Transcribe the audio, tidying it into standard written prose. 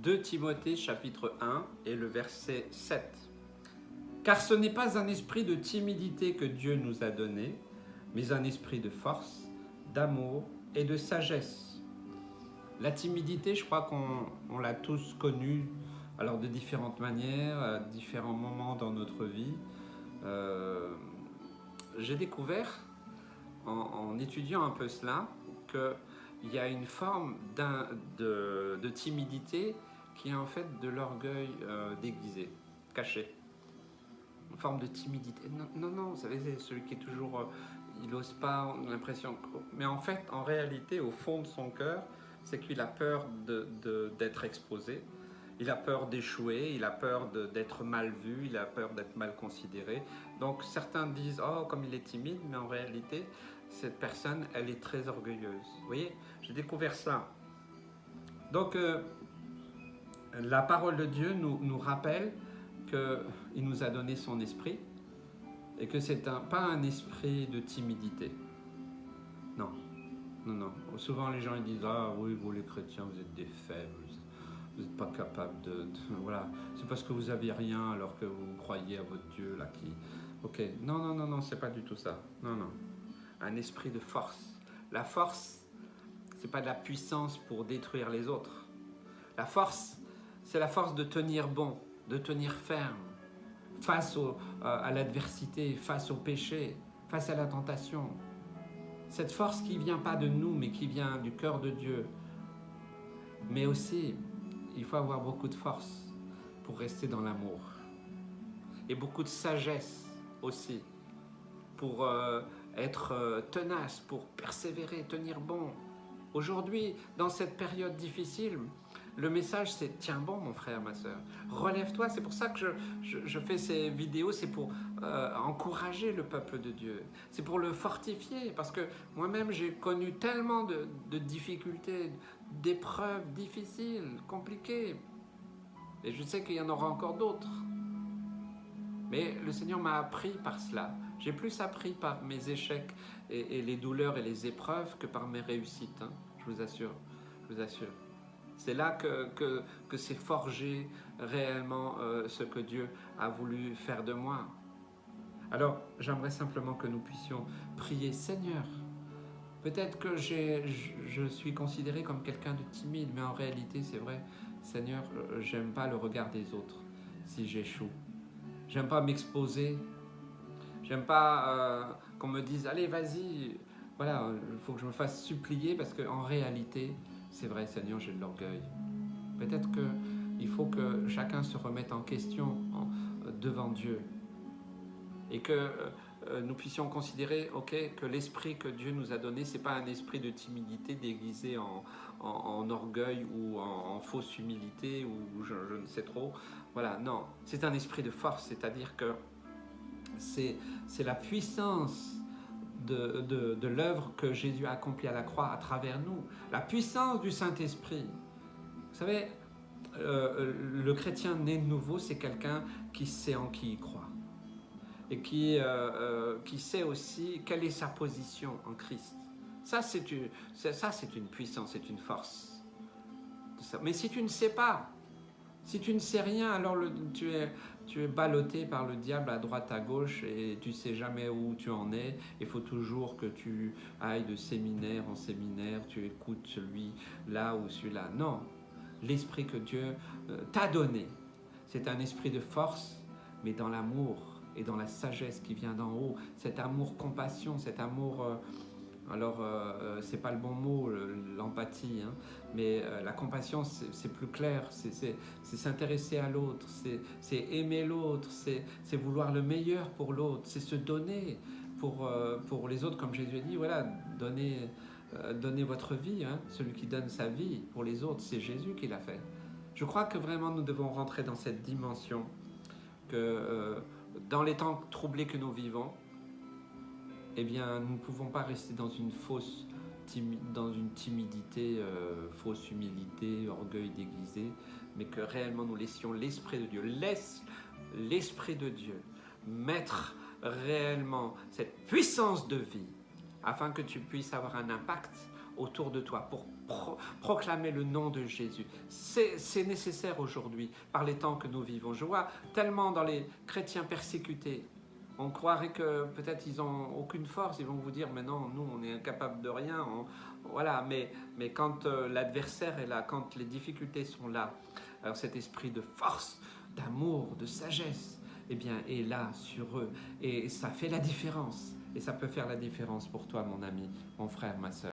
2 Timothée chapitre 1 et le verset 7. Car ce n'est pas un esprit de timidité que Dieu nous a donné, mais un esprit de force, d'amour et de sagesse. La timidité, je crois qu'on l'a tous connue, alors de différentes manières, à différents moments dans notre vie. J'ai découvert, en étudiant un peu cela, qu'il y a une forme de timidité qui est en fait de l'orgueil déguisé, caché. Une forme de timidité. Non, vous savez, c'est celui qui est toujours... il n'ose pas, on a l'impression... Mais en fait, en réalité, au fond de son cœur, c'est qu'il a peur d'être exposé. Il a peur d'échouer, il a peur d'être mal vu, il a peur d'être mal considéré. Donc certains disent « Oh, comme il est timide », mais en réalité, cette personne, elle est très orgueilleuse. Vous voyez, j'ai découvert ça. Donc, la parole de Dieu nous rappelle qu'il nous a donné son esprit et que c'est pas un esprit de timidité. Non. Souvent, les gens ils disent « Ah oui, vous les chrétiens, vous êtes des faibles. » Vous n'êtes pas capable voilà, c'est parce que vous n'avez rien alors que vous croyez à votre Dieu là qui... Ok, non, c'est pas du tout ça. Non. Un esprit de force. La force, c'est pas de la puissance pour détruire les autres. La force, c'est la force de tenir bon, de tenir ferme face à l'adversité, face au péché, face à la tentation. Cette force qui ne vient pas de nous, mais qui vient du cœur de Dieu. Mais aussi, il faut avoir beaucoup de force pour rester dans l'amour. Et beaucoup de sagesse aussi pour être tenace, pour persévérer, tenir bon. Aujourd'hui, dans cette période difficile, le message c'est « Tiens bon mon frère, ma soeur, relève-toi ». C'est pour ça que je fais ces vidéos, c'est pour encourager le peuple de Dieu. C'est pour le fortifier, parce que moi-même j'ai connu tellement de difficultés, d'épreuves difficiles, compliquées. Et je sais qu'il y en aura encore d'autres. Mais le Seigneur m'a appris par cela. J'ai plus appris par mes échecs et les douleurs et les épreuves que par mes réussites, hein, je vous assure. C'est là que c'est forgé réellement ce que Dieu a voulu faire de moi. Alors, j'aimerais simplement que nous puissions prier, Seigneur. Peut-être que je suis considéré comme quelqu'un de timide, mais en réalité, c'est vrai, Seigneur, j'aime pas le regard des autres si j'échoue. J'aime pas m'exposer. J'aime pas qu'on me dise « Allez, vas-y ». Voilà, il faut que je me fasse supplier parce qu'en réalité, c'est vrai, Seigneur, j'ai de l'orgueil. Peut-être qu'il faut que chacun se remette en question devant Dieu. Et que nous puissions considérer que l'esprit que Dieu nous a donné, ce n'est pas un esprit de timidité déguisé en orgueil ou en fausse humilité ou je ne sais trop. Voilà, non, c'est un esprit de force, c'est-à-dire que c'est la puissance de l'œuvre que Jésus a accomplie à la croix à travers nous, la puissance du Saint-Esprit. Vous savez, le chrétien né de nouveau, c'est quelqu'un qui sait en qui il croit et qui sait aussi quelle est sa position en Christ. Ça, c'est une puissance, c'est une force. Mais si tu ne sais pas, si tu ne sais rien, alors tu es ballotté par le diable à droite, à gauche et tu ne sais jamais où tu en es. Il faut toujours que tu ailles de séminaire en séminaire, tu écoutes celui-là ou celui-là. Non, l'esprit que Dieu t'a donné, c'est un esprit de force, mais dans l'amour et dans la sagesse qui vient d'en haut. Cet amour-compassion, cet amour... c'est pas le bon mot, l'empathie, hein, mais la compassion, c'est plus clair, c'est s'intéresser à l'autre, c'est aimer l'autre, c'est vouloir le meilleur pour l'autre, c'est se donner pour les autres, comme Jésus a dit, voilà, donnez votre vie, hein, celui qui donne sa vie pour les autres, c'est Jésus qui l'a fait. Je crois que vraiment nous devons rentrer dans cette dimension que dans les temps troublés que nous vivons, eh bien, nous ne pouvons pas rester dans une timidité, fausse humilité, orgueil déguisé, mais que réellement nous laissions l'Esprit de Dieu, laisse l'Esprit de Dieu mettre réellement cette puissance de vie afin que tu puisses avoir un impact autour de toi pour proclamer le nom de Jésus. C'est nécessaire aujourd'hui par les temps que nous vivons. Je vois tellement dans les chrétiens persécutés, on croirait que peut-être ils n'ont aucune force, ils vont vous dire mais non, nous on est incapable de rien, voilà, mais quand l'adversaire est là, quand les difficultés sont là, alors cet esprit de force, d'amour, de sagesse, eh bien, est là sur eux et ça fait la différence et ça peut faire la différence pour toi mon ami, mon frère, ma sœur.